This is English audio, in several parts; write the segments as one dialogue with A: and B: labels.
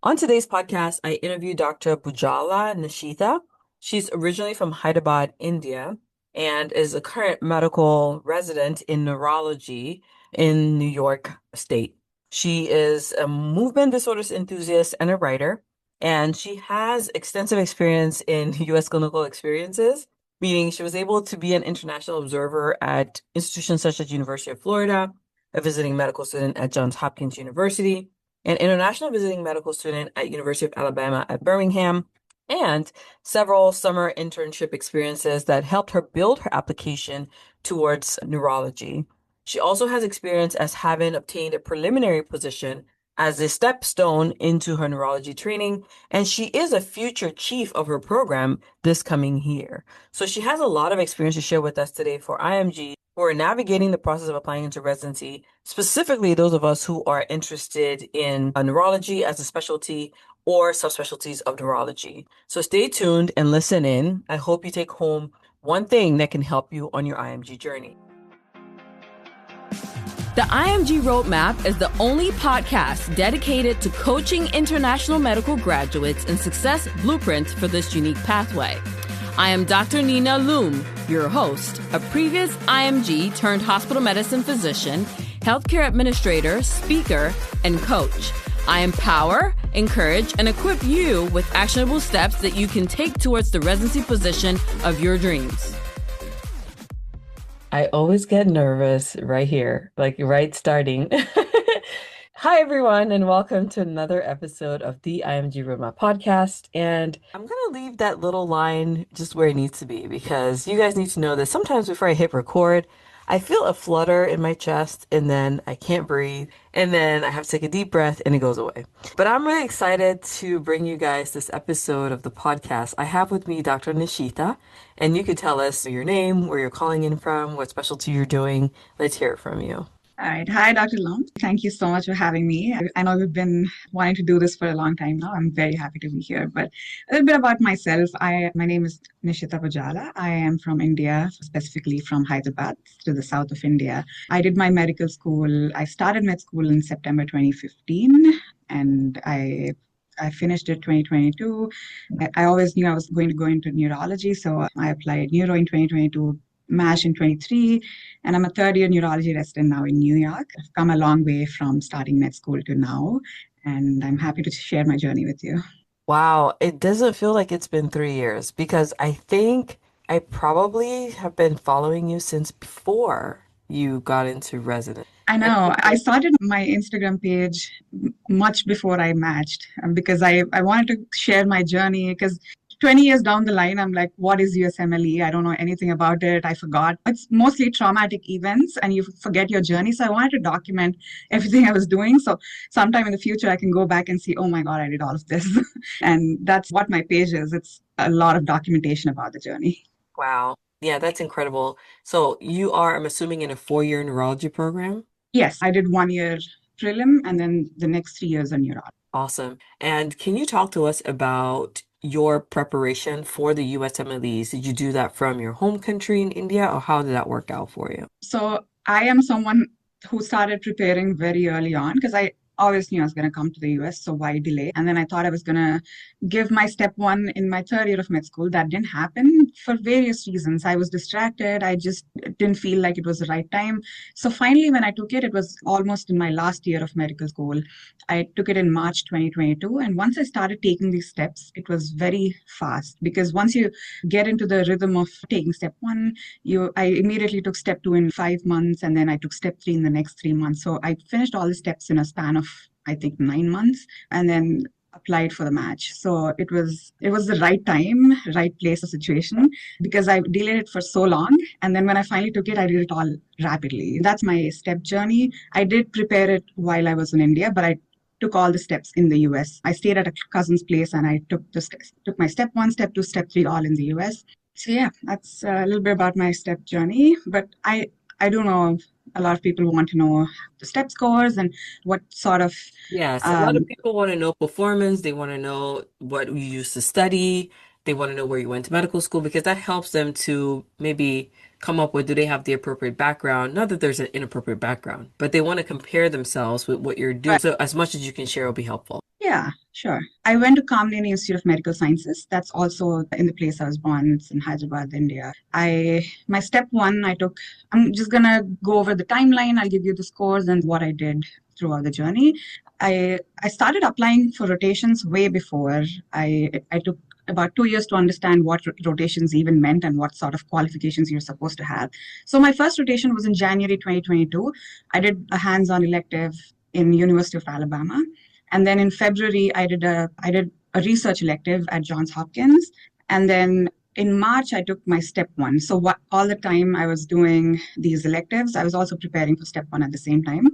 A: On today's podcast, I interviewed Dr. Bujala Nishitha. She's originally from Hyderabad, India, and is a current medical resident in neurology in New York State. She is a movement disorders enthusiast and a writer, and she has extensive experience in U.S. clinical experiences, meaning she was able to be an international observer at institutions such as University of Florida, a visiting medical student at Johns Hopkins University, an international visiting medical student at University of Alabama at Birmingham, and several summer internship experiences that helped her build her application towards neurology. She also has experience as having obtained a preliminary position as a stepstone into her neurology training, and she is a future chief of her program this coming year. So she has a lot of experience to share with us today for IMG, who are navigating the process of applying into residency, specifically those of us who are interested in neurology as a specialty or subspecialties of neurology. So stay tuned and listen in. I hope you take home one thing that can help you on your IMG journey.
B: The IMG Roadmap is the only podcast dedicated to coaching international medical graduates in success blueprints for this unique pathway. I am Dr. Nina Loom, your host, a previous IMG turned hospital medicine physician, healthcare administrator, speaker, and coach. I empower, encourage, and equip you with actionable steps that you can take towards the residency position of your dreams.
A: I always get nervous right here, like right starting. Hi, everyone, and welcome to another episode of the IMG Roadmap podcast. And I'm going to leave that little line just where it needs to be because you guys need to know that sometimes before I hit record, I feel a flutter in my chest and then I can't breathe. And then I have to take a deep breath and it goes away. But I'm really excited to bring you guys this episode of the podcast. I have with me Dr. Nishitha, and you could tell us your name, where you're calling in from, what specialty you're doing. Let's hear it from you.
C: All right. Hi, Dr. Lum. Thank you so much for having me. I know we've been wanting to do this for a long time now. I'm very happy to be here. But a little bit about myself. My name is Nishitha Pujala. I am from India, specifically from Hyderabad to the south of India. I did my medical school. I started med school in September 2015, and I finished it 2022. I always knew I was going to go into neurology, so I applied neuro in 2022. MASH in 23, and I'm a third-year neurology resident now in New York. I've come a long way from starting med school to now, and I'm happy to share my journey with you.
A: Wow, it doesn't feel like it's been 3 years because I think I probably have been following you since before you got into resident.
C: I know. I started my Instagram page much before I matched because I wanted to share my journey because 20 years down the line, I'm like, what is USMLE? I don't know anything about it. I forgot. It's mostly traumatic events and you forget your journey. So I wanted to document everything I was doing. So sometime in the future, I can go back and see, oh my God, I did all of this. And that's what my page is. It's a lot of documentation about the journey.
A: Wow. Yeah, that's incredible. So you are, I'm assuming, in a 4-year neurology program?
C: Yes, I did 1 year prelim and then the next 3 years on neurology.
A: Awesome. And can you talk to us about your preparation for the USMLEs? Did you do that from your home country in India, or how did that work out for you?
C: So I am someone who started preparing very early on because I always knew I was going to come to the US, so why delay? And then I thought I was going to give my step one in my third year of med school. That didn't happen for various reasons. I was distracted. I just didn't feel like it was the right time. So finally, when I took it, it was almost in my last year of medical school. I took it in March 2022. And once I started taking these steps, it was very fast because once you get into the rhythm of taking step one, I immediately took step two in 5 months, and then I took step three in the next 3 months. So I finished all the steps in a span of, I think, 9 months, and then applied for the match. So it was the right time, right place, or situation because I delayed it for so long. And then when I finally took it, I did it all rapidly. That's my step journey. I did prepare it while I was in India, but I took all the steps in the US. I stayed at a cousin's place and I took my step one, step two, step three, all in the US. So yeah, that's a little bit about my step journey. But I do know a lot of people want to know the step scores and what sort of...
A: Yes, a lot of people want to know performance. They want to know what you used to study. They want to know where you went to medical school because that helps them to maybe come up with, do they have the appropriate background? Not that there's an inappropriate background, but they want to compare themselves with what you're doing. So as much as you can share will be helpful.
C: Yeah, Yeah, sure. I went to Kamlini Institute of Medical Sciences. That's also in the place I was born. It's in Hyderabad, India. My step one, I'm just gonna go over the timeline. I'll give you the scores and what I did throughout the journey. I started applying for rotations way before. I took about 2 years to understand what rotations even meant and what sort of qualifications you're supposed to have. So my first rotation was in January 2022. I did a hands-on elective in University of Alabama. And then in February, I did a research elective at Johns Hopkins. And then in March, I took my step one. So all the time I was doing these electives, I was also preparing for step one at the same time.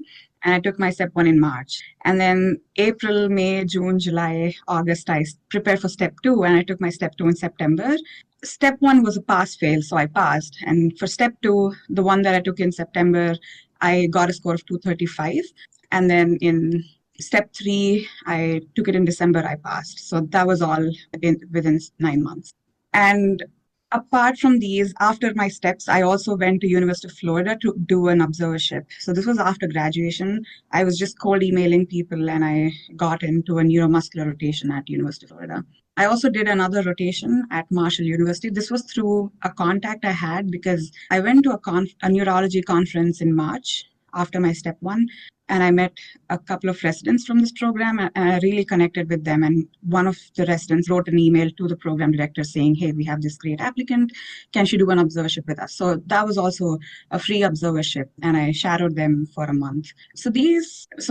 C: And I took my step one in March. And then April, May, June, July, August, I prepared for step two. And I took my step two in September. Step one was a pass fail, so I passed. And for step two, the one that I took in September, I got a score of 235. And then in step three, I took it in December, I passed. So that was all within 9 months. And apart from these, after my steps, I also went to University of Florida to do an observership. So this was after graduation. I was just cold emailing people and I got into a neuromuscular rotation at University of Florida. I also did another rotation at Marshall University. This was through a contact I had because I went to a neurology conference in March after my step one. And I met a couple of residents from this program and I really connected with them. And one of the residents wrote an email to the program director saying, hey, we have this great applicant. Can she do an observership with us? So that was also a free observership and I shadowed them for a month. So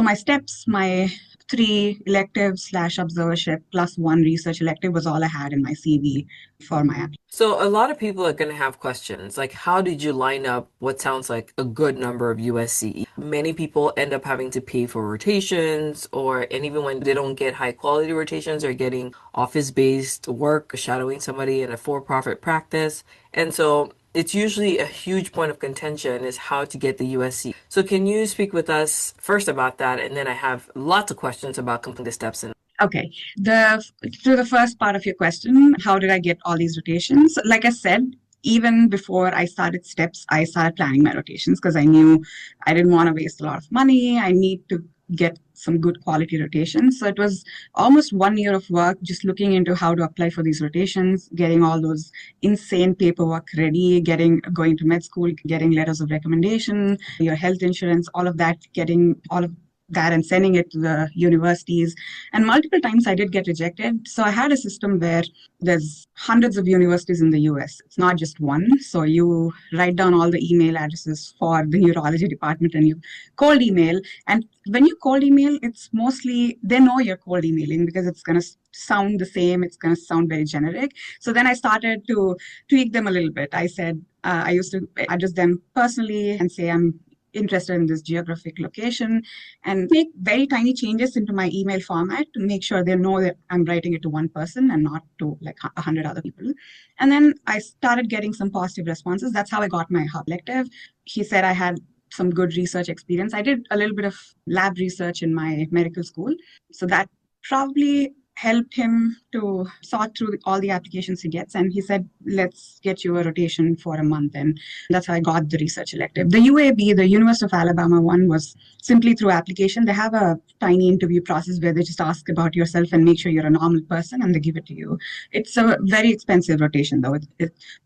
C: my steps, my 3 electives / observership plus 1 research elective was all I had in my CV for my application.
A: So a lot of people are going to have questions like, how did you line up what sounds like a good number of USCE? Many people end up having to pay for rotations, and even when they don't get high quality rotations, they're getting office-based work, shadowing somebody in a for-profit practice. And so it's usually a huge point of contention is how to get the USC. So can you speak with us first about that? And then I have lots of questions about completing the steps.
C: Okay. To the first part of your question, how did I get all these rotations? Like I said, even before I started steps, I started planning my rotations because I knew I didn't want to waste a lot of money. I need to get some good quality rotations. So it was almost 1 year of work just looking into how to apply for these rotations, getting all those insane paperwork ready, going to med school, getting letters of recommendation, your health insurance, all of that, getting all of that and sending it to the universities. And multiple times I did get rejected. So I had a system where there's hundreds of universities in the US. It's not just one. So you write down all the email addresses for the neurology department and you cold email. And when you cold email, it's mostly, they know you're cold emailing because it's going to sound the same. It's going to sound very generic. So then I started to tweak them a little bit. I said, I used to address them personally and say, I'm interested in this geographic location and make very tiny changes into my email format to make sure they know that I'm writing it to one person and not to like 100 other people. And then I started getting some positive responses. That's how I got my hub elective. He said I had some good research experience. I did a little bit of lab research in my medical school. So that probably helped him to sort through all the applications he gets. And he said, let's get you a rotation for a month. And that's how I got the research elective. The UAB, the University of Alabama one, was simply through application. They have a tiny interview process where they just ask about yourself and make sure you're a normal person and they give it to you. It's a very expensive rotation though.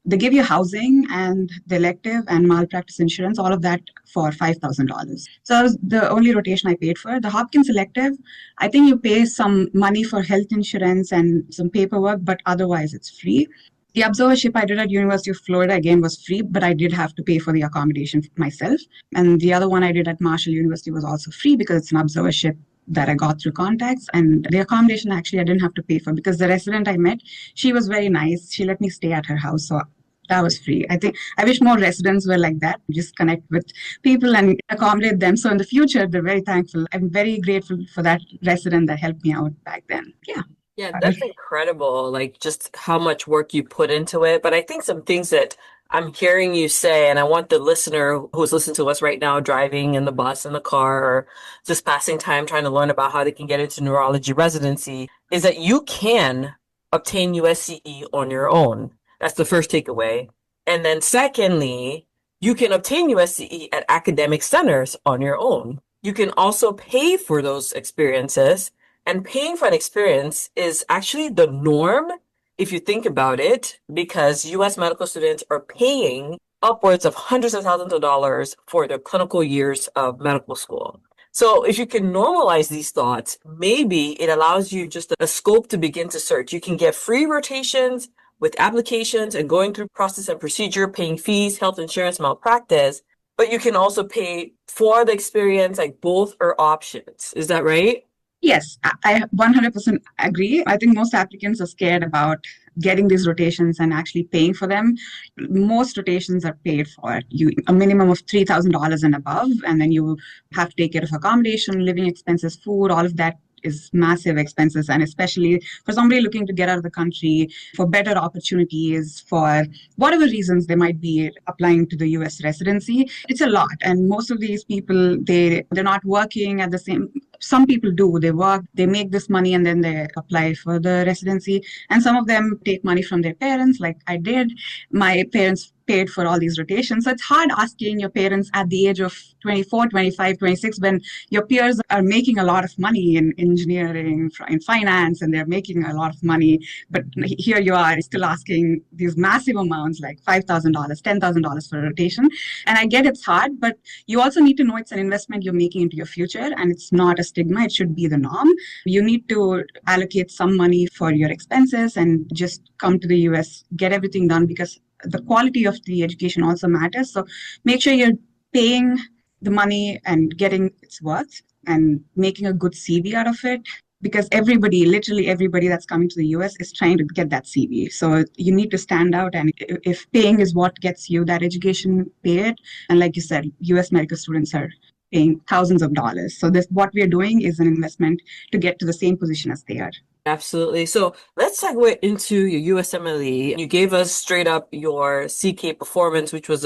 C: They give you housing and the elective and malpractice insurance, all of that for $5,000. So that was the only rotation I paid for. The Hopkins elective, I think you pay some money for health insurance and some paperwork, but otherwise it's free. The observership I did at University of Florida, again, was free, but I did have to pay for the accommodation myself. And the other one I did at Marshall University was also free because it's an observership that I got through contacts. And the accommodation, actually, I didn't have to pay for because the resident I met, she was very nice. She let me stay at her house. So that was free. I wish more residents were like that, just connect with people and accommodate them. So in the future, they're very thankful. I'm very grateful for that resident that helped me out back then. Yeah.
A: Yeah, that's incredible. Like just how much work you put into it. But I think some things that I'm hearing you say, and I want the listener who's listening to us right now, driving in the bus, in the car, or just passing time trying to learn about how they can get into neurology residency, is that you can obtain USCE on your own. That's the first takeaway. And then secondly, you can obtain USCE at academic centers on your own. You can also pay for those experiences And paying for an experience is actually the norm if you think about it, because US medical students are paying upwards of hundreds of thousands of dollars for their clinical years of medical school. So if you can normalize these thoughts, maybe it allows you just a scope to begin to search. You can get free rotations with applications and going through process and procedure, paying fees, health insurance, malpractice, but you can also pay for the experience, like both are options. Is that right?
C: Yes, I 100% agree. I think most applicants are scared about getting these rotations and actually paying for them. Most rotations are paid for. You a minimum of $3,000 and above, and then you have to take care of accommodation, living expenses, food, all of that is massive expenses. And especially for somebody looking to get out of the country for better opportunities, for whatever reasons they might be applying to the US residency, it's a lot. And most of these people, they're not working at the same. Some people do, they work, they make this money, and then they apply for the residency. And some of them take money from their parents, like I did. My parents paid for all these rotations. So it's hard asking your parents at the age of 24, 25, 26, when your peers are making a lot of money in engineering, in finance, and they're making a lot of money. But here you are still asking these massive amounts, like $5,000, $10,000 for a rotation. And I get it's hard, but you also need to know it's an investment you're making into your future, and it's not a stigma. It should be the norm. You need to allocate some money for your expenses and just come to the US, get everything done, because the quality of the education also matters. So make sure you're paying the money and getting its worth and making a good CV out of it. Because everybody, literally everybody that's coming to the US is trying to get that CV. So you need to stand out. And if paying is what gets you that education, pay it. And like you said, US medical students are paying thousands of dollars. So what we're doing is an investment to get to the same position as they are.
A: Absolutely. So let's segue into your USMLE. You gave us straight up your CK performance, which was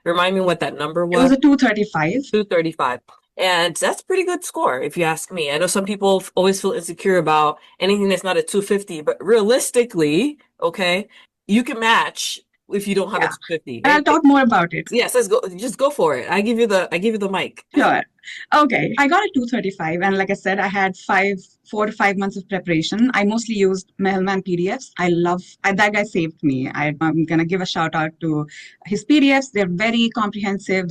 A: remind me what that number was.
C: It was a 235.
A: 235. And that's a pretty good score, if you ask me. I know some people always feel insecure about anything that's not a 250, but realistically, okay, you can match if you don't have a 250.
C: And I'll talk more about it.
A: Yes, let's go. Just go for it. I give you the mic.
C: Sure. Okay. I got a 235, and like I said, I had 4 to 5 months of preparation. I mostly used Mailman PDFs. That guy saved me. I'm gonna give a shout out to his PDFs. They're very comprehensive.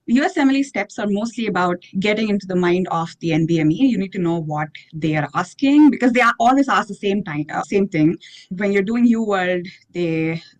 C: USMLE steps are mostly about getting into the mind of the NBME. You need to know what they are asking, because they are always asked the same thing. When you're doing UWorld,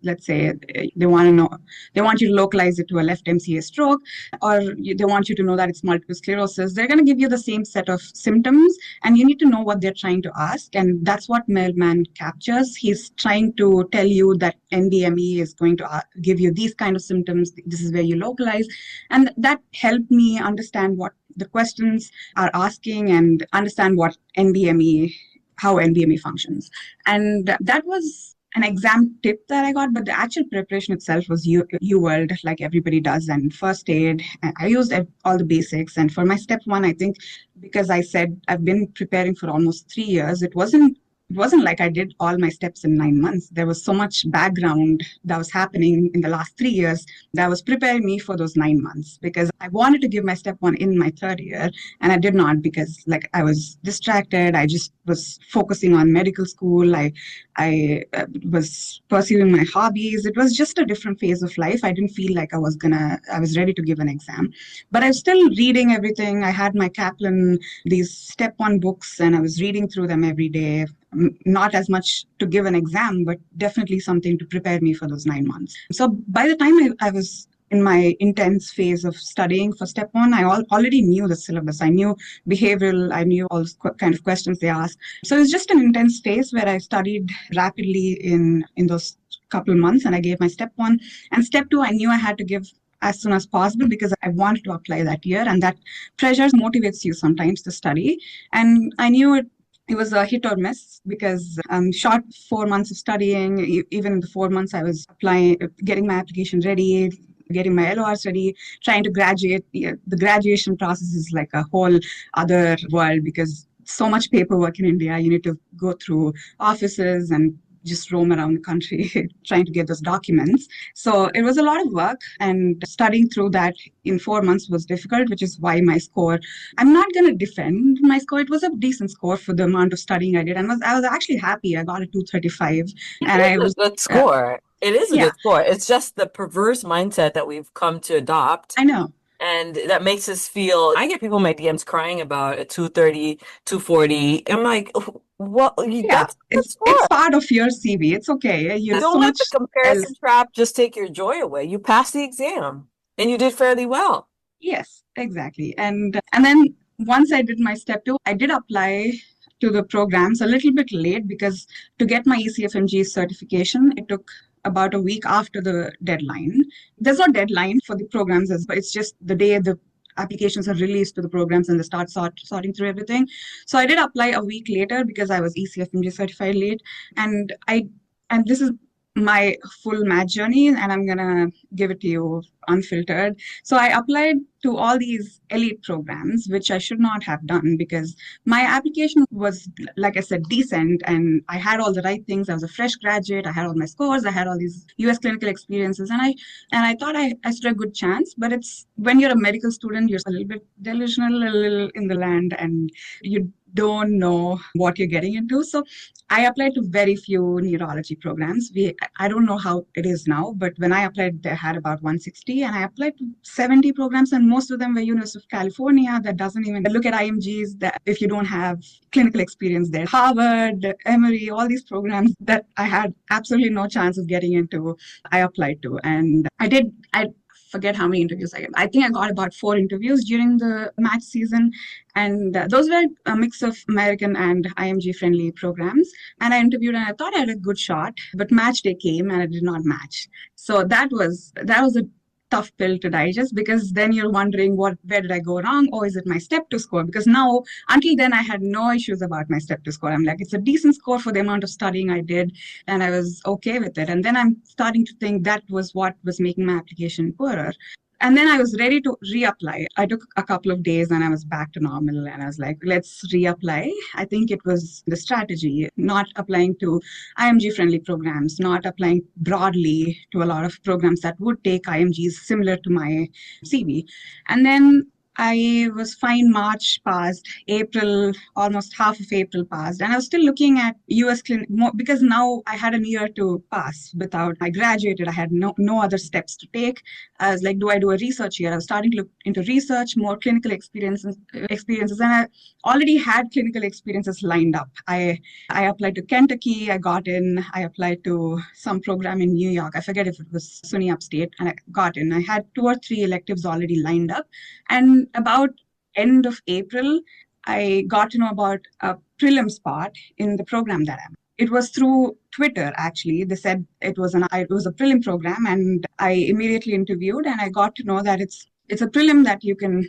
C: let's say they want to know, they want you to localize it to a left MCA stroke, or they want you to know that it's multiple sclerosis. They're going to give you the same set of symptoms, and you need to know what they're trying to ask. And that's what Mailman captures. He's trying to tell you that NBME is going to give you these kind of symptoms. This is where you localize. And that helped me understand what the questions are asking and understand how NBME functions. And that was an exam tip that I got, but the actual preparation itself was UWorld, like everybody does, and first aid. I used all the basics. And for my step one, I think because I said I've been preparing for almost 3 years, it wasn't like I did all my steps in 9 months. There was so much background that was happening in the last 3 years that was preparing me for those 9 months, because I wanted to give my step one in my third year, and I did not, because I was distracted. I just was focusing on medical school. I was pursuing my hobbies. It was just a different phase of life. I didn't feel like I was ready to give an exam, but I was still reading everything. I had my Kaplan, these step one books, and I was reading through them every day. Not as much to give an exam, but definitely something to prepare me for those 9 months. So by the time I was in my intense phase of studying for step one, I already knew the syllabus. I knew behavioral. I knew all kind of questions they asked. So it was just an intense phase where I studied rapidly in those couple months, and I gave my step one. And step two, I knew I had to give as soon as possible, because I wanted to apply that year, and that pressure motivates you sometimes to study. And I knew it was a hit or miss, because short 4 months of studying. Even in the 4 months I was applying, getting my application ready, getting my LORs ready, trying to graduate. The graduation process is like a whole other world, because so much paperwork in India. You need to go through offices and just roam around the country trying to get those documents. So it was a lot of work, and studying through that in 4 months was difficult, which is why my score, I'm not going to defend my score. It was a decent score for the amount of studying I did. And I was actually happy. I got a 235
A: It
C: and I
A: is
C: was,
A: a good
C: uh,
A: score. It is a
C: yeah,
A: good score. It's just the perverse mindset that we've come to adopt.
C: I know.
A: And that makes us feel, I get people in my DMs crying about a 230, 240. I'm like, what?
C: Yeah,
A: That's a good
C: it's
A: score.
C: part of your CV. It's okay. You have
A: Don't
C: so
A: let the
C: much
A: comparison
C: else.
A: trap just take your joy away. You passed the exam and you did fairly well.
C: Yes, exactly. And then once I did my step two, I did apply to the programs a little bit late because to get my ECFMG certification, it took about a week after the deadline. There's no deadline for the programs, but it's just the day the applications are released to the programs and they start sorting through everything. So I did apply a week later because I was ECFMG certified late, and this is my full match journey, and I'm gonna give it to you unfiltered. So I applied to all these elite programs, which I should not have done because my application was, like I said, decent, and I had all the right things. I was a fresh graduate. I had all my scores. I had all these US clinical experiences, and I thought I stood a good chance. But it's when you're a medical student, you're a little bit delusional, a little in the land, and you don't know what you're getting into. So I applied to very few neurology programs. I don't know how it is now, but when I applied, they had about 160, and I applied to 70 programs, and most of them were University of California. That doesn't even look at IMGs that if you don't have clinical experience there. Harvard, Emory, all these programs that I had absolutely no chance of getting into, I applied to, and I forget how many interviews I got. I think I got about 4 interviews during the match season, and those were a mix of American and IMG friendly programs. And I interviewed, and I thought I had a good shot, but match day came and I did not match. So that was a tough pill to digest, because then you're wondering, where did I go wrong, or is it my step to score? Because now, until then, I had no issues about my step to score. I'm like, it's a decent score for the amount of studying I did, and I was okay with it. And then I'm starting to think that was what was making my application poorer. And then I was ready to reapply. I took a couple of days and I was back to normal, and I was like, let's reapply. I think it was the strategy, not applying to IMG friendly programs, not applying broadly to a lot of programs that would take IMGs similar to my CV. And then I was fine. March passed, April, almost half of April passed, and I was still looking at US clinic more, because now I had a year to pass without, I graduated, I had no other steps to take. I was like, do I do a research year? I was starting to look into research, more clinical experiences, and I already had clinical experiences lined up. I applied to Kentucky, I got in. I applied to some program in New York. I forget if it was SUNY Upstate, and I got in. I had 2 or 3 electives already lined up. And about end of April, I got to know about a prelim spot in the program that I'm. It was through Twitter, actually. They said it was a prelim program, and I immediately interviewed, and I got to know that it's a prelim that you can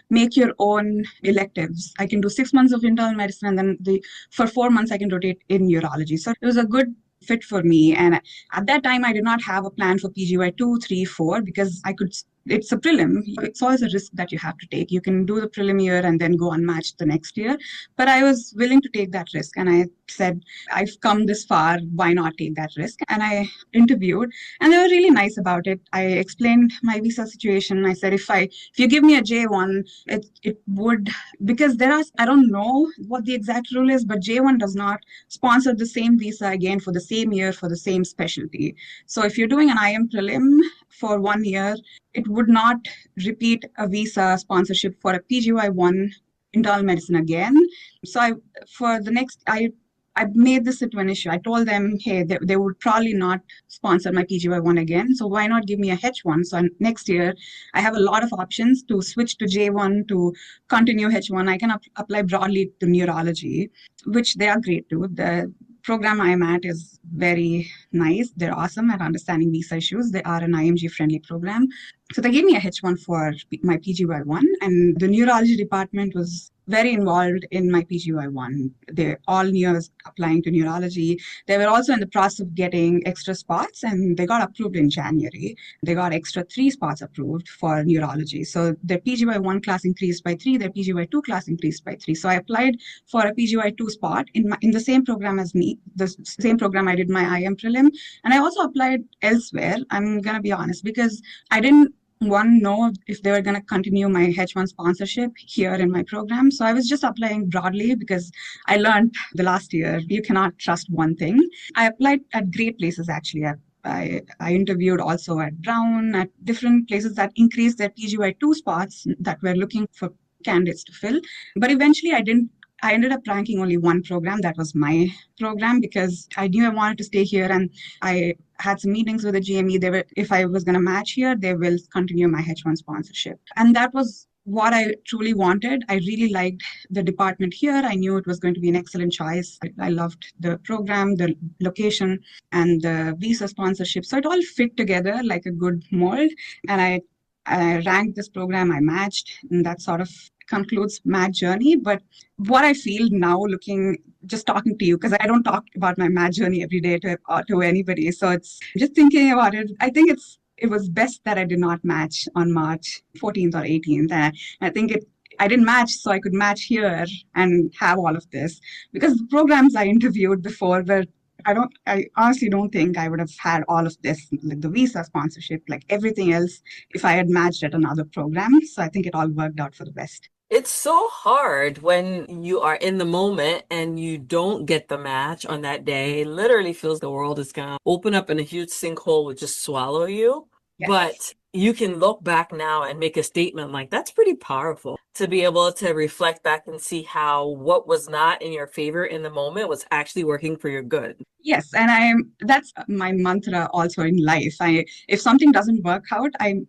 C: make your own electives. I can do 6 months of internal medicine, and then for 4 months I can rotate in neurology. So it was a good fit for me. And at that time, I did not have a plan for PGY 2, 3, 4, because it's a prelim. It's always a risk that you have to take. You can do the prelim year and then go unmatched the next year. But I was willing to take that risk. And I said, I've come this far, why not take that risk? And I interviewed, and they were really nice about it. I explained my visa situation. I said, if you give me a J1, it would, because I don't know what the exact rule is, but J1 does not sponsor the same visa again for the same year for the same specialty. So if you're doing an IM prelim for 1 year, it would not repeat a visa sponsorship for a PGY1 internal medicine again. So I made this into an issue. I told them, hey, they would probably not sponsor my PGY1 again. So why not give me a H1? So next year, I have a lot of options to switch to J1, to continue H1. I can apply broadly to neurology, which they are great too. The program I'm at is very nice. They're awesome at understanding visa issues. They are an IMG friendly program. So they gave me a H1 for my PGY1, and the neurology department was very involved in my PGY1. They all knew I was applying to neurology. They were also in the process of getting extra spots, and they got approved in January. They got extra 3 spots approved for neurology. So their PGY1 class increased by 3, their PGY2 class increased by 3. So I applied for a PGY2 spot in the same program as me, the same program I did my IM prelim. And I also applied elsewhere, I'm going to be honest, because I didn't know if they were going to continue my H1 sponsorship here in my program. So I was just applying broadly because I learned the last year you cannot trust one thing. I applied at great places actually. I interviewed also at Brown, at different places that increased their PGY2 spots that were looking for candidates to fill. But eventually I ended up ranking only one program. That was my program because I knew I wanted to stay here, and I had some meetings with the GME. They were, if I was going to match here, they will continue my H1 sponsorship. And that was what I truly wanted. I really liked the department here. I knew it was going to be an excellent choice. I loved the program, the location, and the visa sponsorship. So it all fit together like a good mold. And I ranked this program, I matched, and that sort of concludes my journey. But what I feel now, just talking to you, because I don't talk about my math journey every day to anybody. So it's just thinking about it. I think it was best that I did not match on March 14th or 18th. And I think I didn't match so I could match here and have all of this, because the programs I interviewed before were, I honestly don't think I would have had all of this, like the visa sponsorship, like everything else, if I had matched at another program. So I think it all worked out for the best.
A: It's so hard when you are in the moment and you don't get the match on that day. It literally feels the world is going to open up and a huge sinkhole would just swallow you.
C: Yes.
A: But you can look back now and make a statement like that's pretty powerful to be able to reflect back and see how what was not in your favor in the moment was actually working for your good.
C: Yes, and that's my mantra also in life. If something doesn't work out, I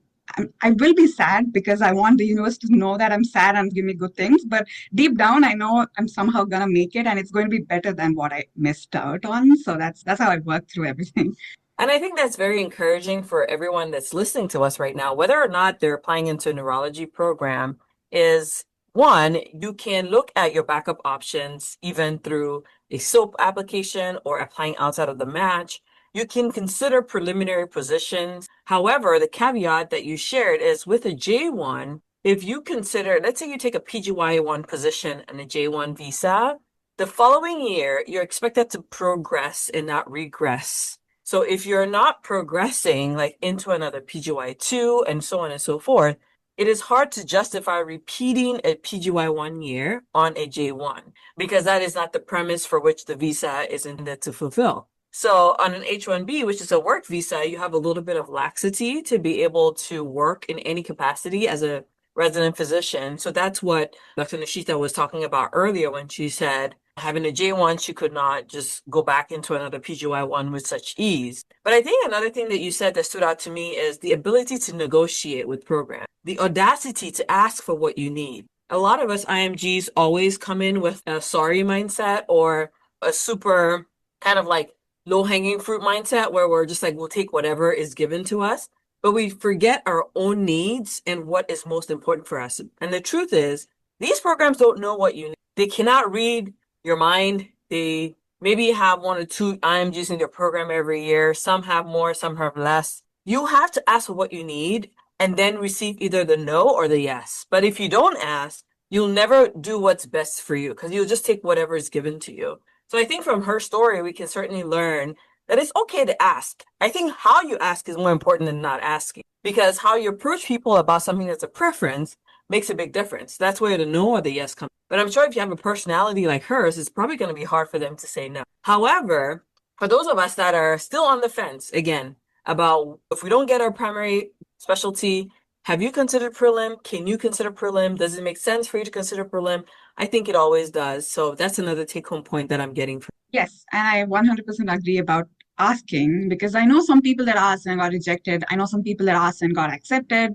C: will be sad because I want the universe to know that I'm sad and give me good things. But deep down, I know I'm somehow gonna make it, and it's going to be better than what I missed out on. So that's how I work through everything.
A: And I think that's very encouraging for everyone that's listening to us right now, whether or not they're applying into a neurology program, is one, you can look at your backup options even through a SOAP application or applying outside of the match. You can consider preliminary positions. However, the caveat that you shared is with a J1, if you consider, let's say you take a PGY1 position and a J1 visa, the following year, you're expected to progress and not regress. So if you're not progressing like into another PGY2 and so on and so forth, it is hard to justify repeating a PGY1 year on a J1 because that is not the premise for which the visa is intended to fulfill. So on an H-1B, which is a work visa, you have a little bit of laxity to be able to work in any capacity as a resident physician. So that's what Dr. Nishitha was talking about earlier when she said having a J1, she could not just go back into another PGY1 with such ease. But I think another thing that you said that stood out to me is the ability to negotiate with programs, the audacity to ask for what you need. A lot of us IMGs always come in with a sorry mindset or a super kind of like low-hanging fruit mindset where we're just like, we'll take whatever is given to us, but we forget our own needs and what is most important for us. And the truth is, these programs don't know what you need. They cannot read your mind. They maybe have 1 or 2 IMGs in their program every year. Some have more, some have less. You have to ask for what you need and then receive either the no or the yes. But if you don't ask, you'll never do what's best for you because you'll just take whatever is given to you. So I think from her story, we can certainly learn that it's okay to ask. I think how you ask is more important than not asking because how you approach people about something that's a preference makes a big difference. That's where the no or the yes comes. But I'm sure if you have a personality like hers, it's probably going to be hard for them to say no. However, for those of us that are still on the fence, again, about if we don't get our primary specialty, have you considered prelim? Can you consider prelim? Does it make sense for you to consider prelim? I think it always does. So that's another take-home point that I'm getting from.
C: Yes, and I 100% agree about asking because I know some people that asked and got rejected. I know some people that asked and got accepted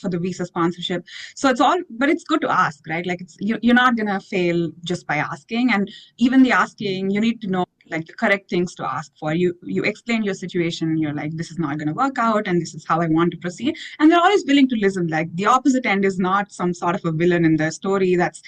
C: for the visa sponsorship. So but it's good to ask, right? Like you're not gonna fail just by asking. And even the asking, you need to know like the correct things to ask for. You explain your situation, you're like, this is not going to work out and this is how I want to proceed. And they're always willing to listen. Like the opposite end is not some sort of a villain in the story that's,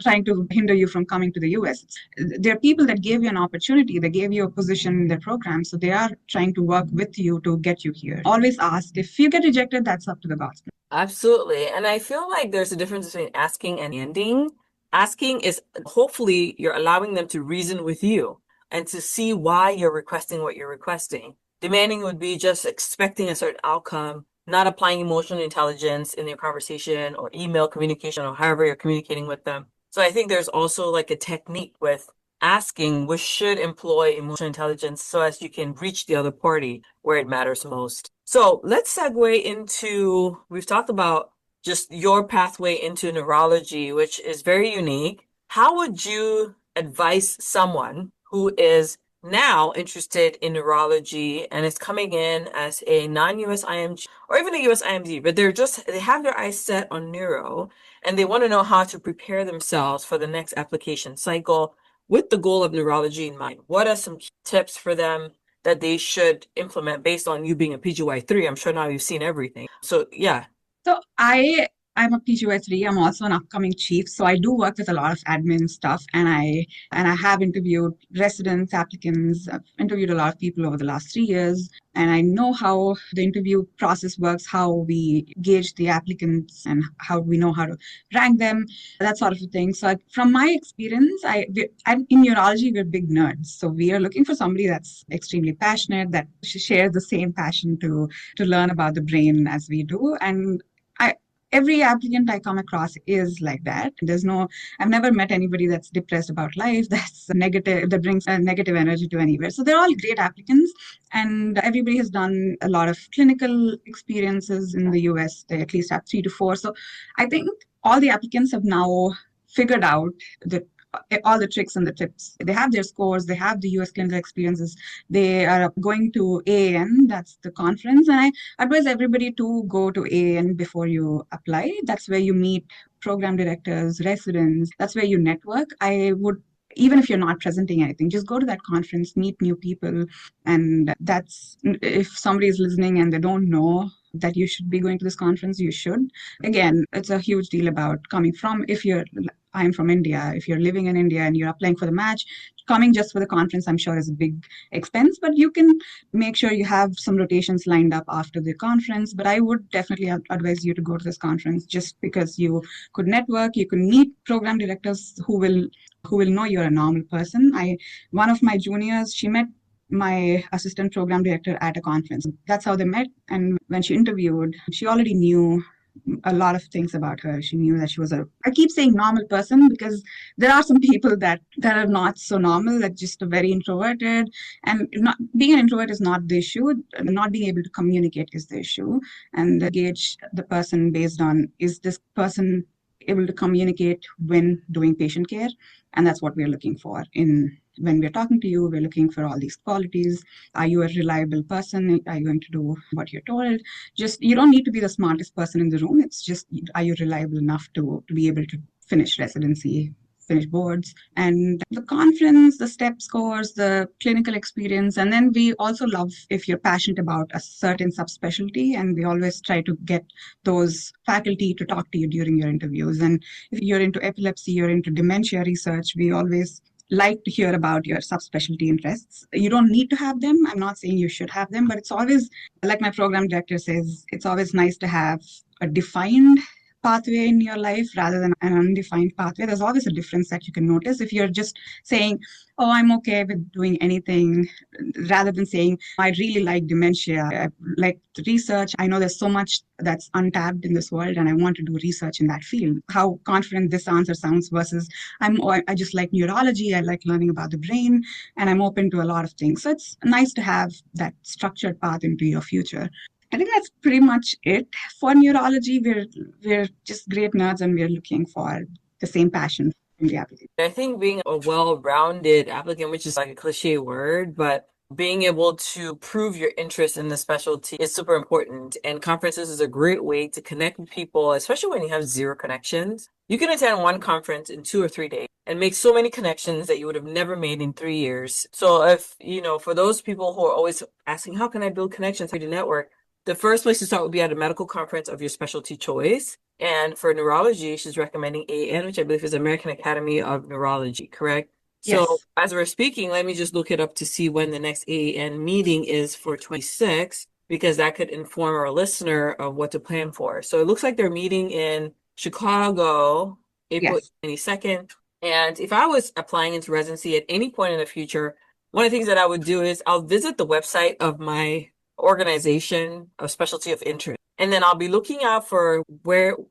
C: trying to hinder you from coming to the US. There are people that gave you an opportunity, they gave you a position in their program. So they are trying to work with you to get you here. Always ask. If you get rejected, that's up to the gods.
A: Absolutely. And I feel like there's a difference between asking and demanding. Asking is hopefully you're allowing them to reason with you and to see why you're requesting what you're requesting. Demanding would be just expecting a certain outcome, not applying emotional intelligence in your conversation or email communication or however you're communicating with them. So I think there's also like a technique with asking, which should employ emotional intelligence so as you can reach the other party where it matters most. So let's segue into, we've talked about just your pathway into neurology, which is very unique. How would you advise someone who is now interested in neurology and is coming in as a non-US IMG or even a US IMG, but they have their eyes set on neuro and they want to know how to prepare themselves for the next application cycle with the goal of neurology in mind? What are some key tips for them that they should implement based on you being a PGY3? I'm sure now you've seen everything. So yeah.
C: So I'm a PGY3. I'm also an upcoming chief. So I do work with a lot of admin stuff, and I have interviewed residents, applicants. I've interviewed a lot of people over the last 3 years, and I know how the interview process works, how we gauge the applicants, and how we know how to rank them, that sort of a thing. So from my experience, I'm in neurology, we're big nerds. So we are looking for somebody that's extremely passionate, that shares the same passion to learn about the brain as we do, and every applicant I come across is like that. I've never met anybody that's depressed about life, that's negative, that brings a negative energy to anywhere. So they're all great applicants, and everybody has done a lot of clinical experiences in the US. They at least have 3 to 4. So I think all the applicants have now figured out the all the tricks and the tips. They have their scores, they have the US clinical experiences, they are going to AAN, that's the conference. And I advise everybody to go to AAN before you apply. That's where you meet program directors, residents, that's where you network. I would, even if you're not presenting anything, just go to that conference, meet new people. And that's, if somebody is listening and they don't know that you should be going to this conference, you should. Again, it's a huge deal about coming from, I'm from India. If you're living in India and you're applying for the match, coming just for the conference, I'm sure is a big expense, but you can make sure you have some rotations lined up after the conference. But I would definitely advise you to go to this conference just because you could network, you can meet program directors who will know you're a normal person. One of my juniors, she met my assistant program director at a conference. That's how they met. And when she interviewed, she already knew a lot of things about her. She knew that she was I keep saying normal person because there are some people that are not so normal, that just are very introverted. And not being an introvert is not the issue. Not being able to communicate is the issue. And gauge the person based on, is this person able to communicate when doing patient care? And that's what we're looking for when we're talking to you. We're looking for all these qualities. Are you a reliable person? Are you going to do what you're told? Just, you don't need to be the smartest person in the room. It's just, are you reliable enough to be able to finish residency, finish boards? And the conference, the step scores, the clinical experience. And then we also love if you're passionate about a certain subspecialty, and we always try to get those faculty to talk to you during your interviews. And if you're into epilepsy, you're into dementia research, we always like to hear about your subspecialty interests. You don't need to have them. I'm not saying you should have them, but it's always, like my program director says, it's always nice to have a defined pathway in your life rather than an undefined pathway. There's always a difference that you can notice. If you're just saying, oh, I'm okay with doing anything, rather than saying, I really like dementia, I like research, I know there's so much that's untapped in this world and I want to do research in that field. How confident this answer sounds versus, I just like neurology, I like learning about the brain, and I'm open to a lot of things. So it's nice to have that structured path into your future. I think that's pretty much it for neurology. We're just great nerds and we're looking for the same passion from the applicant.
A: I think being a well-rounded applicant, which is like a cliche word, but being able to prove your interest in the specialty is super important. And conferences is a great way to connect with people, especially when you have zero connections. You can attend one conference in 2 or 3 days and make so many connections that you would have never made in 3 years. So if, for those people who are always asking, how can I build connections to network? The first place to start would be at a medical conference of your specialty choice. And for neurology, she's recommending AN, which I believe is American Academy of Neurology, correct? So
C: Yes.
A: as we're speaking, let me just look it up to see when the next AAN meeting is for 26, because that could inform our listener of what to plan for. So it looks like they're meeting in Chicago, April
C: Yes.
A: 22nd. And if I was applying into residency at any point in the future, one of the things that I would do is I'll visit the website of my organization of specialty of interest. And then I'll be looking out for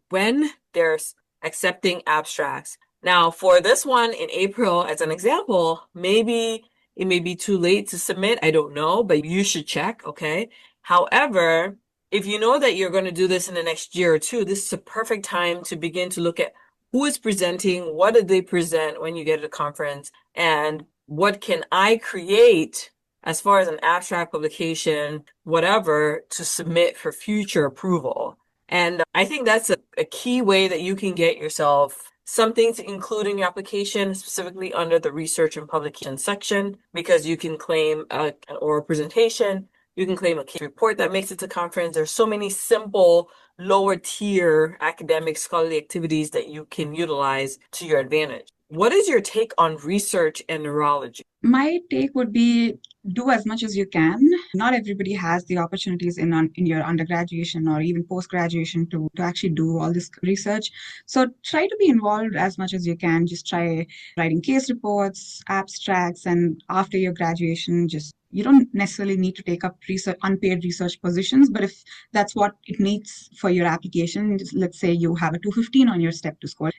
A: when there's accepting abstracts. Now, for this one in April, as an example, maybe it may be too late to submit. I don't know, but you should check, okay? However, if you know that you're going to do this in the next year or two, this is a perfect time to begin to look at who is presenting, what did they present when you get to the conference, and what can I create as far as an abstract publication, whatever, to submit for future approval. And I think that's a key way that you can get yourself something to include in your application, specifically under the research and publication section, because you can claim an oral presentation, you can claim a case report that makes it to conference. There's so many simple, lower tier academic scholarly activities that you can utilize to your advantage. What is your take on research and neurology?
C: My take would be do as much as you can. Not everybody has the opportunities in your undergraduation or even post-graduation to actually do all this research. So try to be involved as much as you can. Just try writing case reports, abstracts, and after your graduation, just you don't necessarily need to take up research, unpaid research positions, but if that's what it needs for your application, let's say you have a 215 on your step to score.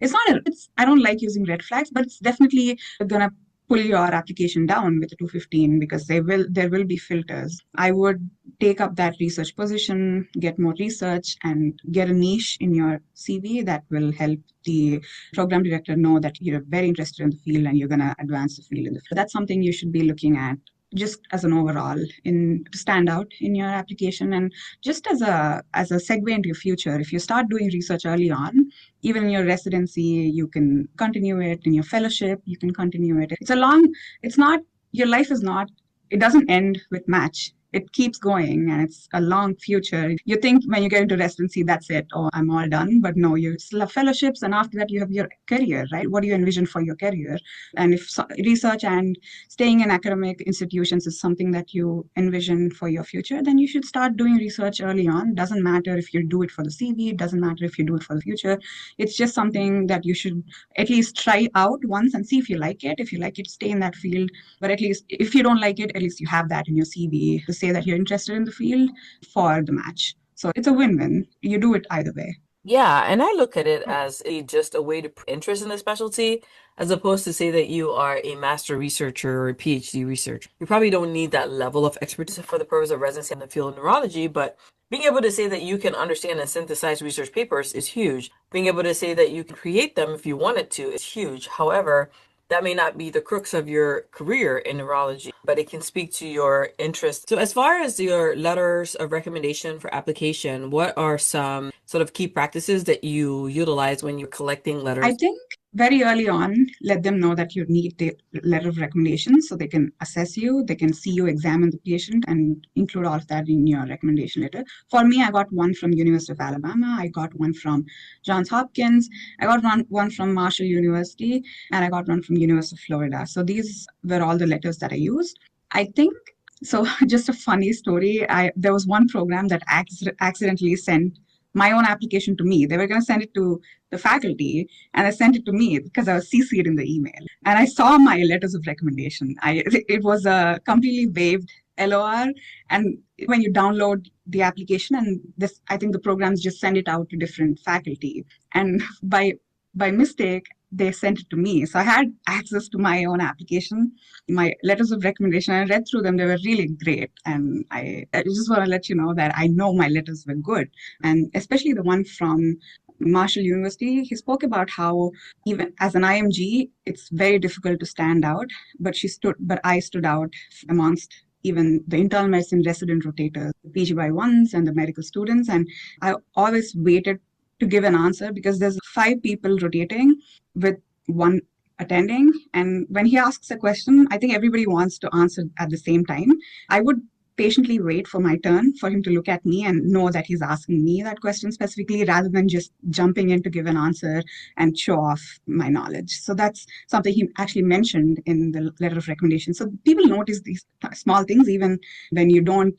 C: I don't like using red flags, but it's definitely gonna pull your application down with a 215 because there will be filters. I would take up that research position, get more research, and get a niche in your CV that will help the program director know that you're very interested in the field and you're going to advance the field in the field. That's something you should be looking at just as an overall in to stand out in your application and just as a segue into your future. If you start doing research early on, even in your residency, you can continue it. In your fellowship, you can continue it. It's not, your life is not, it doesn't end with match. It keeps going and it's a long future. You think when you get into residency, that's it. Oh, I'm all done. But no, you still have fellowships and after that you have your career, right? What do you envision for your career? And if research and staying in academic institutions is something that you envision for your future, then you should start doing research early on. Doesn't matter if you do it for the CV, it doesn't matter if you do it for the future. It's just something that you should at least try out once and see if you like it. If you like it, stay in that field. But at least if you don't like it, at least you have that in your CV to say that you're interested in the field for the match. So it's a win-win. You do it either way.
A: Yeah, and I look at it as just a way to put interest in the specialty, as opposed to say that you are a master researcher or a PhD researcher. You probably don't need that level of expertise for the purpose of residency in the field of neurology, but being able to say that you can understand and synthesize research papers is huge. Being able to say that you can create them if you wanted to is huge. However, that may not be the crux of your career in neurology, but it can speak to your interest. So, as far as your letters of recommendation for application, what are some sort of key practices that you utilize when you're collecting
C: I
A: letters?
C: think very early on, let them know that you need the letter of recommendation so they can assess you, they can see you examine the patient and include all of that in your recommendation letter. For me, I got one from University of Alabama, I got one from Johns Hopkins, I got one from Marshall University, and I got one from University of Florida. So these were all the letters that I used. I think so. Just a funny story. There was one program that accidentally sent my own application to me. They were going to send it to the faculty, and I sent it to me because I was CC'd in the email. And I saw my letters of recommendation. It was a completely waived LOR, and when you download the application, and this, I think the programs just send it out to different faculty, and by mistake they sent it to me. So I had access to my own application, my letters of recommendation. I read through them. They were really great. And I just want to let you know that I know my letters were good. And especially the one from Marshall University, he spoke about how even as an IMG, it's very difficult to stand out, but I stood out amongst even the internal medicine resident rotators, the PGY1s and the medical students. And I always waited to give an answer because there's 5 people rotating with one attending. And when he asks a question, I think everybody wants to answer at the same time. I would patiently wait for my turn for him to look at me and know that he's asking me that question specifically rather than just jumping in to give an answer and show off my knowledge. So that's something he actually mentioned in the letter of recommendation. So people notice these small things even when you don't.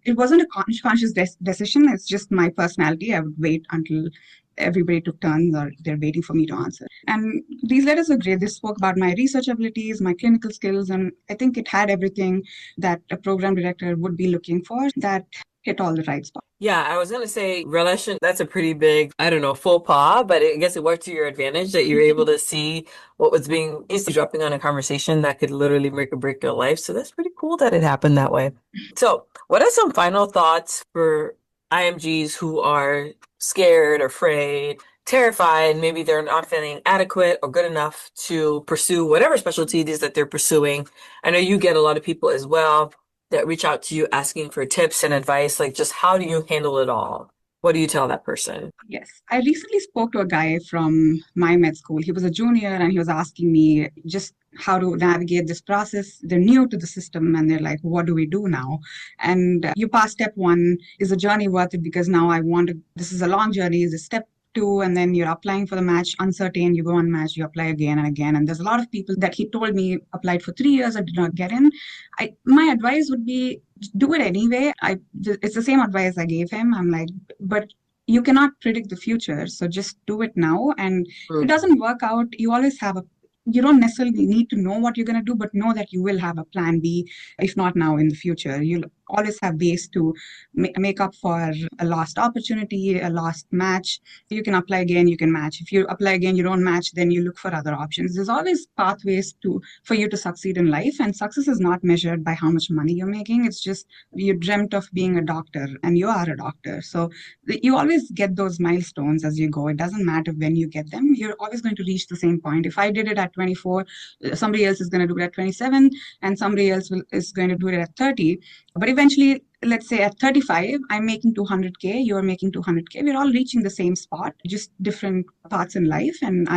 C: It wasn't a conscious decision. It's just my personality. I would wait until everybody took turns or they're waiting for me to answer. And these letters are great. They spoke about my research abilities, my clinical skills, and I think it had everything that a program director would be looking for that hit all the right spots.
A: Yeah, I was gonna say relation, that's a pretty big, I don't know, faux pas, but I guess it worked to your advantage that you're able to see what was being is dropping on a conversation that could literally make or break your life. So that's pretty cool that it happened that way. So, what are some final thoughts for IMGs who are scared, afraid, terrified, maybe they're not feeling adequate or good enough to pursue whatever specialty it is that they're pursuing? I know you get a lot of people as well that reach out to you asking for tips and advice, like just how do you handle it all? What do you tell that person?
C: Yes, I recently spoke to a guy from my med school. He was a junior and he was asking me just how to navigate this process. They're new to the system and they're like, what do we do now? And you pass step one. Is the journey worth it? Because now this is a long journey. Is a step two, and then you're applying for the match, uncertain, you go unmatched, you apply again and again. And there's a lot of people that he told me applied for 3 years and did not get in. My advice would be do it anyway. It's the same advice I gave him. I'm like, but you cannot predict the future, so just do it now. And if it doesn't work out, you don't necessarily need to know what you're going to do, but know that you will have a plan B, if not now, in the future. You'll always have ways to make up for a lost opportunity, a lost match. You can apply again, you can match. If you apply again, you don't match, then you look for other options. There's always pathways for you to succeed in life, and success is not measured by how much money you're making. It's just you dreamt of being a doctor, and you are a doctor. So you always get those milestones as you go. It doesn't matter when you get them. You're always going to reach the same point. If I did it at 24, somebody else is going to do it at 27, and somebody else is going to do it at 30. But eventually, let's say at 35, I'm making 200K, you're making 200K. We're all reaching the same spot, just different parts in life. And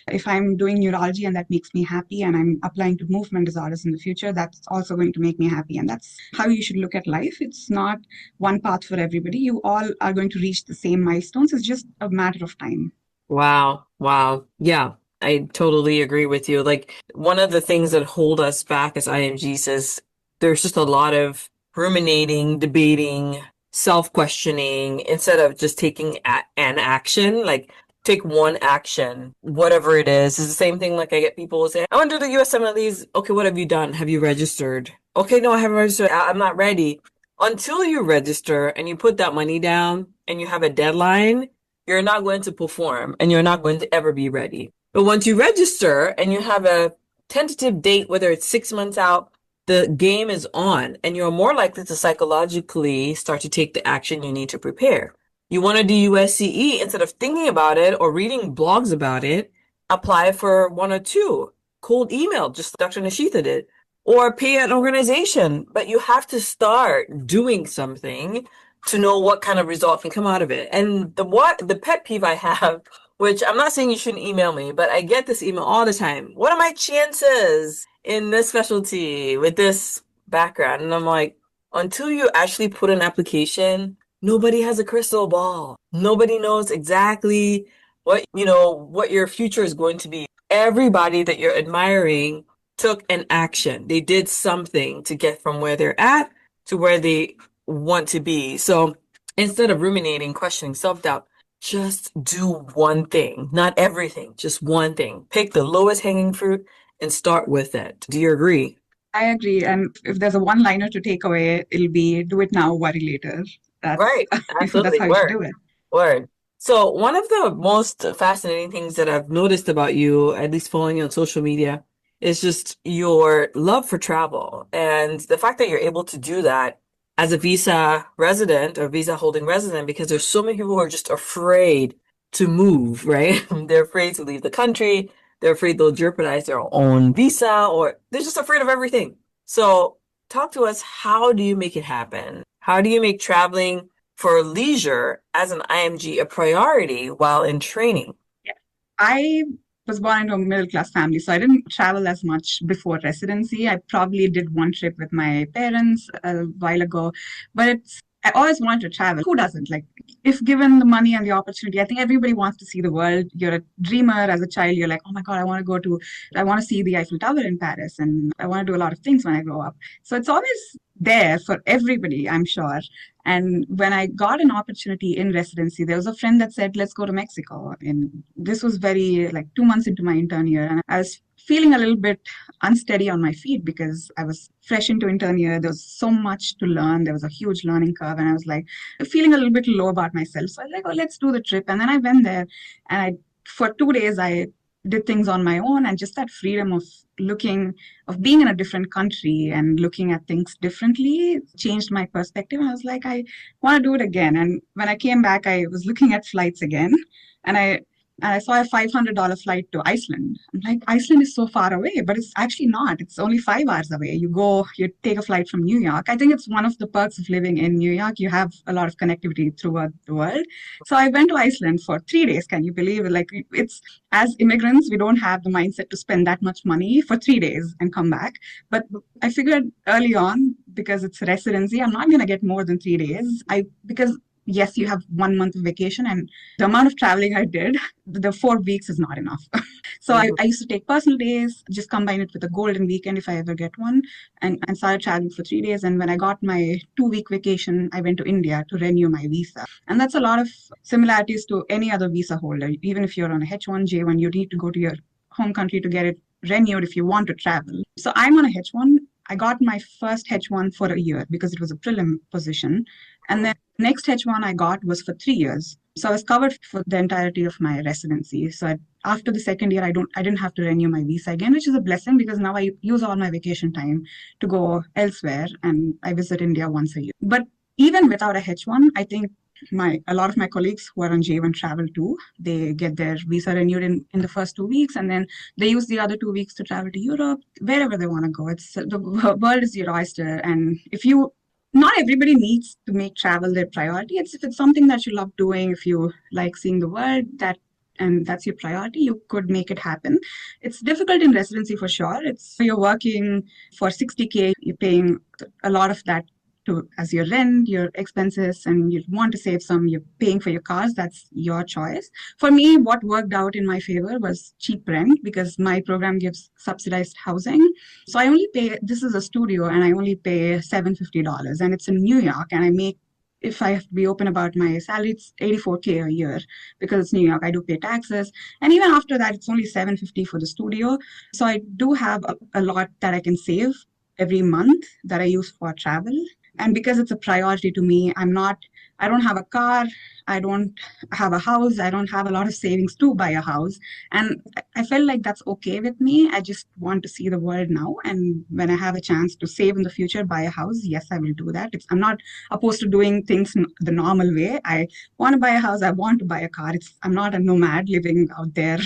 C: if I'm doing neurology and that makes me happy, and I'm applying to movement disorders in the future, that's also going to make me happy. And that's how you should look at life. It's not one path for everybody. You all are going to reach the same milestones. It's just a matter of time.
A: Wow. Wow. Yeah, I totally agree with you. Like one of the things that hold us back as IMGs is there's just a lot of ruminating, debating, self-questioning instead of just taking an action. Like take one action, whatever it is. It's the same thing. Like I get people who say, I want to do the US MLEs. Okay, what have you done? Have you registered? Okay, no, I haven't registered. I'm not ready. Until you register and you put that money down and you have a deadline, you're not going to perform and you're not going to ever be ready. But once you register and you have a tentative date, whether it's 6 months out, the game is on and you're more likely to psychologically start to take the action you need to prepare. You want to do USCE, instead of thinking about it or reading blogs about it, apply for one or two. Cold email, just like Dr. Nishitha did, or pay an organization. But you have to start doing something to know what kind of result can come out of it. And the pet peeve I have, which I'm not saying you shouldn't email me, but I get this email all the time. What are my chances in this specialty with this background? And I'm like, until you actually put an application, nobody has a crystal ball. Nobody knows exactly what your future is going to be. Everybody that you're admiring took an action. They did something to get from where they're at to where they want to be. So instead of ruminating, questioning, self-doubt, just do one thing, not everything, just one thing. Pick the lowest hanging fruit and start with it. Do you agree?
C: I agree. And if there's a one-liner to take away, it'll be do it now, worry later.
A: Right.
C: That's
A: Absolutely.
C: how you should do it.
A: Word. So one of the most fascinating things that I've noticed about you, at least following you on social media, is just your love for travel and the fact that you're able to do that as a visa resident or visa holding resident, because there's so many people who are just afraid to move, right? They're afraid to leave the country. They're afraid they'll jeopardize their own visa, or they're just afraid of everything. So talk to us. How do you make it happen? How do you make traveling for leisure as an IMG a priority while in training?
C: I was born into a middle class family, so I didn't travel as much before residency. I probably did one trip with my parents a while ago, but I always wanted to travel. Who doesn't? Like, if given the money and the opportunity, I think everybody wants to see the world. You're a dreamer as a child. You're like, oh my God, I want to see the Eiffel Tower in Paris, and I want to do a lot of things when I grow up. So it's always there for everybody, I'm sure. And when I got an opportunity in residency, there was a friend that said, let's go to Mexico. And this was very like 2 months into my intern year. And I was feeling a little bit unsteady on my feet because I was fresh into intern year. There was so much to learn. There was a huge learning curve. And I was like feeling a little bit low about myself. So I was like, oh, let's do the trip. And then I went there and for 2 days, I did things on my own, and just that freedom of being in a different country and looking at things differently changed my perspective. I was like, I want to do it again. And when I came back, I was looking at flights again, and I saw a $500 flight to Iceland. I'm like, Iceland is so far away, but it's actually not. It's only 5 hours away. You take a flight from New York. I think it's one of the perks of living in New York. You have a lot of connectivity throughout the world. So I went to Iceland for 3 days. Can you believe it? Like, it's, as immigrants, we don't have the mindset to spend that much money for 3 days and come back. But I figured early on, because it's residency, I'm not going to get more than 3 days. Because yes, you have 1 month of vacation, and the amount of traveling I did, the 4 weeks is not enough. So I used to take personal days, just combine it with a golden weekend if I ever get one, and started traveling for 3 days. And when I got my 2 week vacation, I went to India to renew my visa. And that's a lot of similarities to any other visa holder. Even if you're on a H1, J1, you need to go to your home country to get it renewed if you want to travel. So I'm on a H1. I got my first H1 for a year because it was a prelim position. And then next H1 I got was for 3 years. So I was covered for the entirety of my residency. So after the second year, I didn't have to renew my visa again, which is a blessing because now I use all my vacation time to go elsewhere, and I visit India once a year. But even without a H1, I think a lot of my colleagues who are on J1 travel too. They get their visa renewed in the first 2 weeks, and then they use the other 2 weeks to travel to Europe, wherever they want to go. The world is your oyster, and not everybody needs to make travel their priority. If it's something that you love doing, if you like seeing the world, and that's your priority, you could make it happen. It's difficult in residency for sure. You're working for 60K, you're paying a lot of that as your rent, your expenses, and you want to save some, you're paying for your cars, that's your choice. For me, what worked out in my favor was cheap rent because my program gives subsidized housing. So this is a studio, and I only pay $750, and it's in New York, and if I have to be open about my salary, it's $84K a year because it's New York. I do pay taxes. And even after that, it's only $750 for the studio. So I do have a lot that I can save every month that I use for travel. And because it's a priority to me, I don't have a car, I don't have a house, I don't have a lot of savings to buy a house. And I felt like that's okay with me. I just want to see the world now. And when I have a chance to save in the future, buy a house, yes, I will do that. I'm not opposed to doing things the normal way. I want to buy a house, I want to buy a car. I'm not a nomad living out there.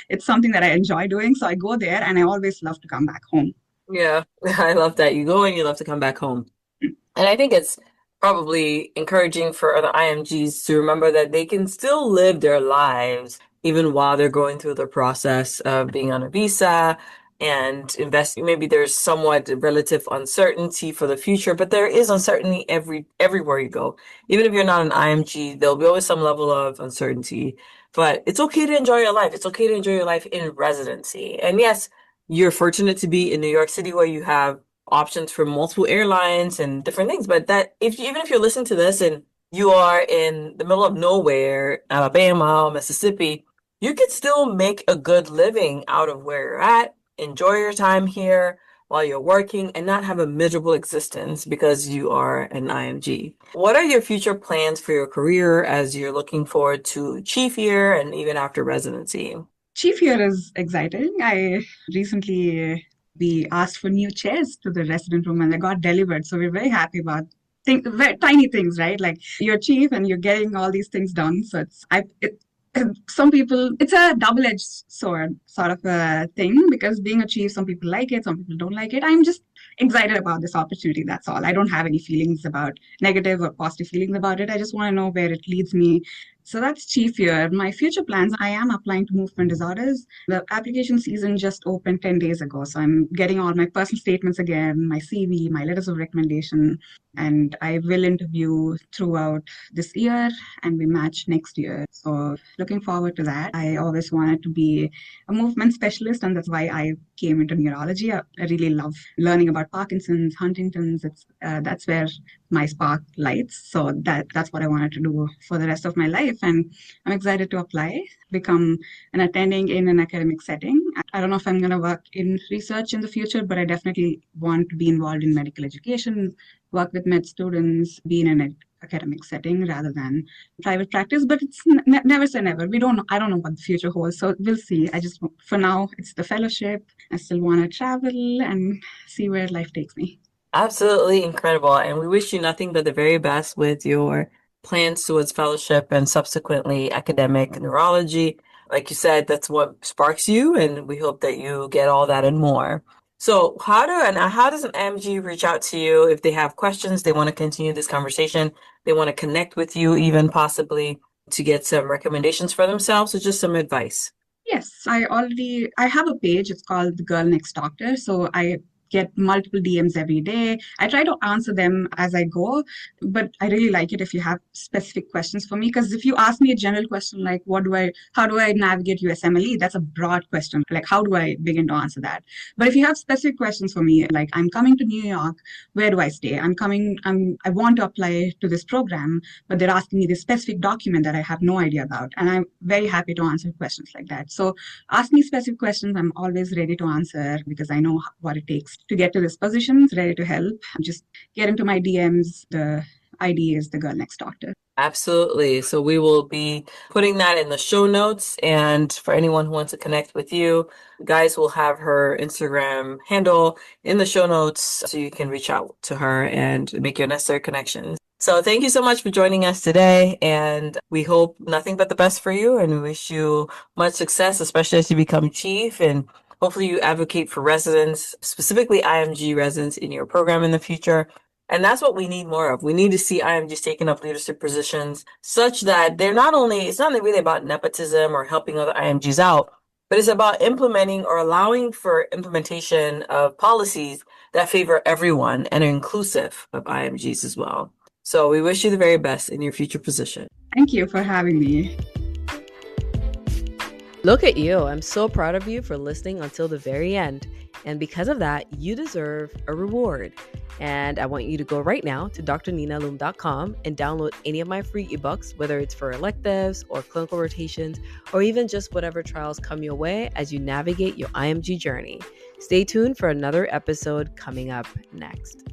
C: It's something that I enjoy doing. So I go there, and I always love to come back home.
A: Yeah, I love that. You go and you love to come back home. And I think it's probably encouraging for other IMGs to remember that they can still live their lives even while they're going through the process of being on a visa and investing. Maybe there's somewhat relative uncertainty for the future, but there is uncertainty everywhere you go. Even if you're not an IMG, there'll be always some level of uncertainty. But it's okay to enjoy your life. It's okay to enjoy your life in residency. And yes, you're fortunate to be in New York City where you have options for multiple airlines and different things. But even if you're listening to this and you are in the middle of nowhere, Alabama, Mississippi, you could still make a good living out of where you're at, enjoy your time here while you're working, and not have a miserable existence because you are an IMG. What are your future plans for your career as you're looking forward to chief year and even after residency?
C: Chief year is exciting. I recently we asked for new chairs to the resident room, and they got delivered. So we're very happy about very tiny things, right? Like you're chief and you're getting all these things done. So some people, it's a double-edged sword sort of a thing because being a chief, some people like it, some people don't like it. I'm just excited about this opportunity. That's all. I don't have any feelings about negative or positive feelings about it. I just want to know where it leads me So that's chief year. My future plans, I am applying to movement disorders. The application season just opened 10 days ago. So I'm getting all my personal statements again, my CV, my letters of recommendation, and I will interview throughout this year and we match next year. So looking forward to that. I always wanted to be a movement specialist, and that's why I came into neurology. I really love learning about Parkinson's, Huntington's. That's where my spark lights. So that's what I wanted to do for the rest of my life. And I'm excited to apply, become an attending in an academic setting. I don't know if I'm going to work in research in the future, but I definitely want to be involved in medical education, work with med students, be in an academic setting rather than private practice. But it's never say never. We don't know. I don't know what the future holds. So we'll see. For now, it's the fellowship. I still want to travel and see where life takes me.
A: Absolutely incredible. And we wish you nothing but the very best with your plans towards fellowship and subsequently academic neurology. Like you said, that's what sparks you, and we hope that you get all that and more. So how does an IMG reach out to you if they have questions, they want to continue this conversation, they want to connect with you, even possibly to get some recommendations for themselves or just some advice?
C: Yes, I have a page. It's called The Girl Next Doctor. So I get multiple DMs every day. I try to answer them as I go, but I really like it if you have specific questions for me. Because if you ask me a general question like how do I navigate USMLE? That's a broad question. Like, how do I begin to answer that? But if you have specific questions for me, like I'm coming to New York, where do I stay? I want to apply to this program, but they're asking me this specific document that I have no idea about. And I'm very happy to answer questions like that. So ask me specific questions. I'm always ready to answer because I know what it takes to get to this position, ready to help. Just get into my DMs. The ID is The Girl Next Doctor.
A: Absolutely. So we will be putting that in the show notes. And for anyone who wants to connect with you, guys will have her Instagram handle in the show notes so you can reach out to her and make your necessary connections. So thank you so much for joining us today. And we hope nothing but the best for you and we wish you much success, especially as you become chief. And hopefully you advocate for residents, specifically IMG residents in your program in the future. And that's what we need more of. We need to see IMGs taking up leadership positions such that it's not really about nepotism or helping other IMGs out, but it's about implementing or allowing for implementation of policies that favor everyone and are inclusive of IMGs as well. So we wish you the very best in your future position.
C: Thank you for having me.
B: Look at you. I'm so proud of you for listening until the very end. And because of that, you deserve a reward. And I want you to go right now to drninaloom.com and download any of my free ebooks, whether it's for electives or clinical rotations, or even just whatever trials come your way as you navigate your IMG journey. Stay tuned for another episode coming up next.